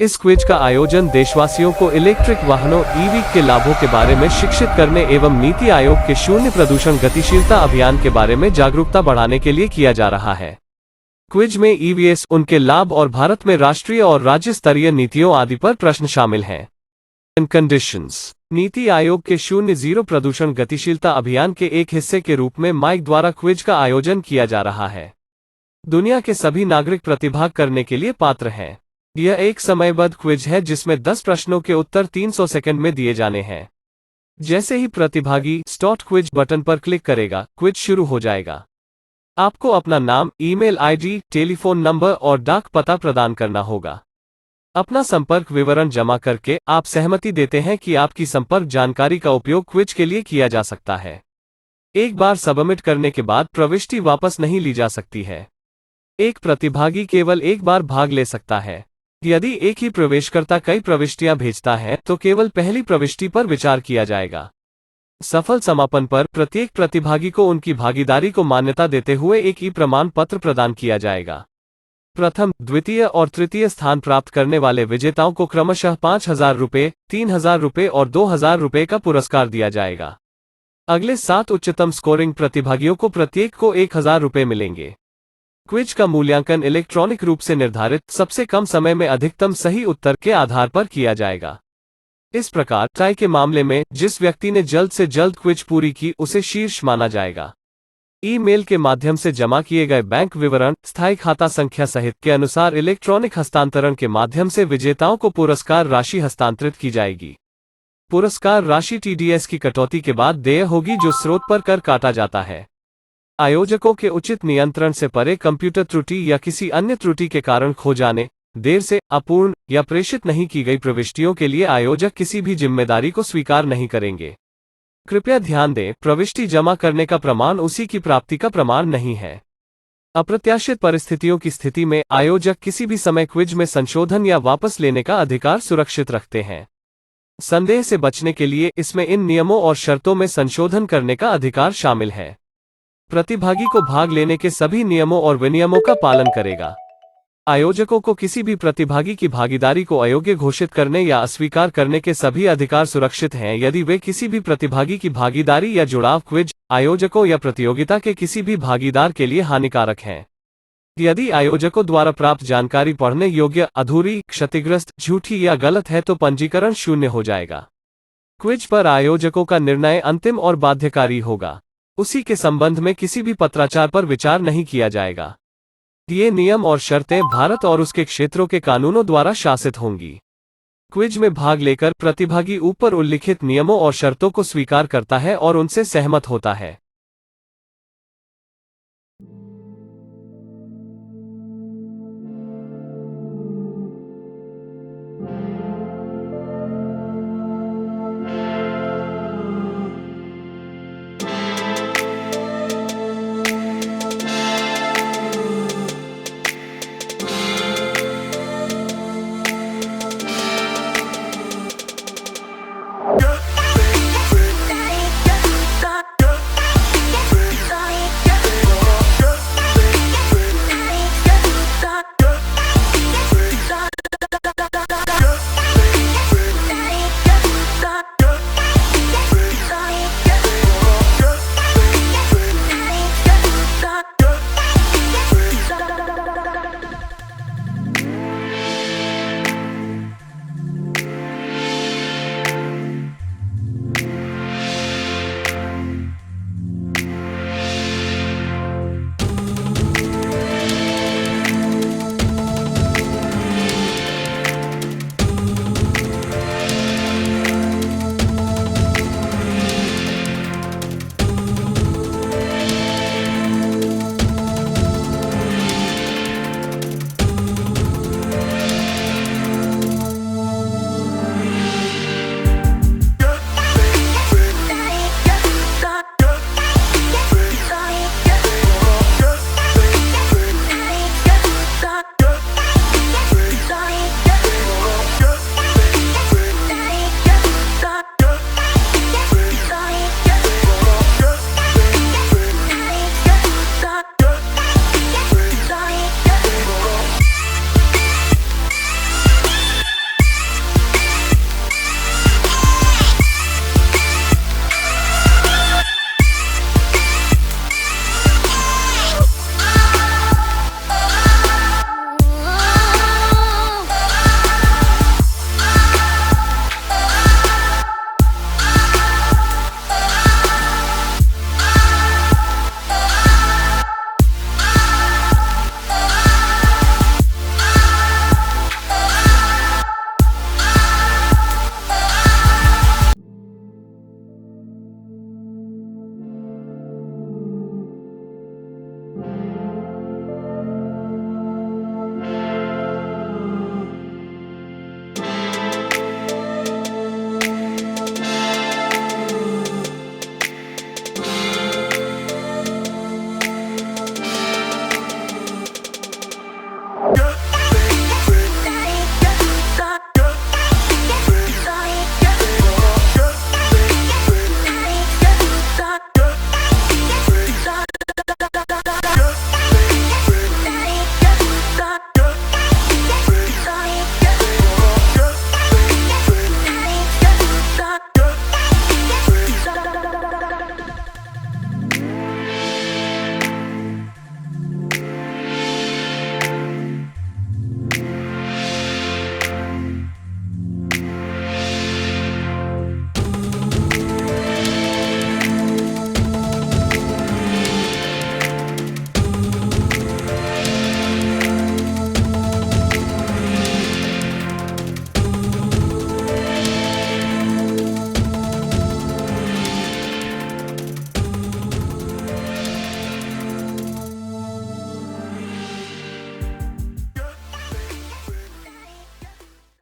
इस क्विज का आयोजन देशवासियों को इलेक्ट्रिक वाहनों ईवी के लाभों के बारे में शिक्षित करने एवं नीति आयोग के शून्य प्रदूषण गतिशीलता अभियान के बारे में जागरूकता बढ़ाने के लिए किया जा रहा है। क्विज में ईवीएस, उनके लाभ और भारत में राष्ट्रीय और राज्य स्तरीय नीतियों आदि पर प्रश्न शामिल हैं। कंडीशंस। नीति आयोग के शून्य जीरो प्रदूषण गतिशीलता अभियान के एक हिस्से के रूप में माइक द्वारा क्विज का आयोजन किया जा रहा है। दुनिया के सभी नागरिक प्रतिभाग करने के लिए पात्र हैं। यह एक समयबद्ध क्विज है जिसमें 10 प्रश्नों के उत्तर 300 सेकंड में दिए जाने हैं। जैसे ही प्रतिभागी स्टार्ट क्विज बटन पर क्लिक करेगा, क्विज शुरू हो जाएगा। आपको अपना नाम, ईमेल आईडी, टेलीफोन नंबर और डाक पता प्रदान करना होगा। अपना संपर्क विवरण जमा करके आप सहमति देते हैं कि आपकी संपर्क जानकारी का उपयोग क्विज के लिए किया जा सकता है। एक बार सबमिट करने के बाद प्रविष्टि वापस नहीं ली जा सकती है। एक प्रतिभागी केवल एक बार भाग ले सकता है। यदि एक ही प्रवेशकर्ता कई प्रविष्टियां भेजता है तो केवल पहली प्रविष्टि पर विचार किया जाएगा। सफल समापन पर प्रत्येक प्रतिभागी को उनकी भागीदारी को मान्यता देते हुए एक ई प्रमाण पत्र प्रदान किया जाएगा। प्रथम, द्वितीय और तृतीय स्थान प्राप्त करने वाले विजेताओं को क्रमशः 5,000 रुपये, 3,000 रुपये और 2,000 रुपये का पुरस्कार दिया जाएगा। अगले 7 उच्चतम स्कोरिंग प्रतिभागियों को प्रत्येक को 1,000 रुपये मिलेंगे। क्विज का मूल्यांकन इलेक्ट्रॉनिक रूप से निर्धारित सबसे कम समय में अधिकतम सही उत्तर के आधार पर किया जाएगा। इस प्रकार टाई के मामले में जिस व्यक्ति ने जल्द से जल्द क्विज पूरी की उसे शीर्ष माना जाएगा। ईमेल के माध्यम से जमा किए गए बैंक विवरण, स्थायी खाता संख्या सहित के अनुसार इलेक्ट्रॉनिक हस्तांतरण के माध्यम से विजेताओं को पुरस्कार राशि हस्तांतरित की जाएगी। पुरस्कार राशि टीडीएस की कटौती के बाद देय होगी जो स्रोत पर कर काटा जाता है। आयोजकों के उचित नियंत्रण से परे कंप्यूटर त्रुटि या किसी अन्य त्रुटि के कारण खो जाने, देर से, अपूर्ण या प्रेषित नहीं की गई प्रविष्टियों के लिए आयोजक किसी भी जिम्मेदारी को स्वीकार नहीं करेंगे। कृपया ध्यान दें, प्रविष्टि जमा करने का प्रमाण उसी की प्राप्ति का प्रमाण नहीं है। अप्रत्याशित परिस्थितियों की स्थिति में आयोजक किसी भी समय क्विज में संशोधन या वापस लेने का अधिकार सुरक्षित रखते हैं। संदेह से बचने के लिए इसमें इन नियमों और शर्तों में संशोधन करने का अधिकार शामिल है। प्रतिभागी को भाग लेने के सभी नियमों और विनियमों का पालन करेगा। आयोजकों को किसी भी प्रतिभागी की भागीदारी को अयोग्य घोषित करने या अस्वीकार करने के सभी अधिकार सुरक्षित हैं यदि वे किसी भी प्रतिभागी की भागीदारी या जुड़ाव क्विज, आयोजकों या प्रतियोगिता के किसी भी भागीदार के लिए हानिकारक हैं। यदि आयोजकों द्वारा प्राप्त जानकारी पढ़ने योग्य, अधूरी, क्षतिग्रस्त, झूठी या गलत है तो पंजीकरण शून्य हो जाएगा। क्विज पर आयोजकों का निर्णय अंतिम और बाध्यकारी होगा। उसी के संबंध में किसी भी पत्राचार पर विचार नहीं किया जाएगा। ये नियम और शर्तें भारत और उसके क्षेत्रों के कानूनों द्वारा शासित होंगी। क्विज में भाग लेकर प्रतिभागी ऊपर उल्लिखित नियमों और शर्तों को स्वीकार करता है और उनसे सहमत होता है।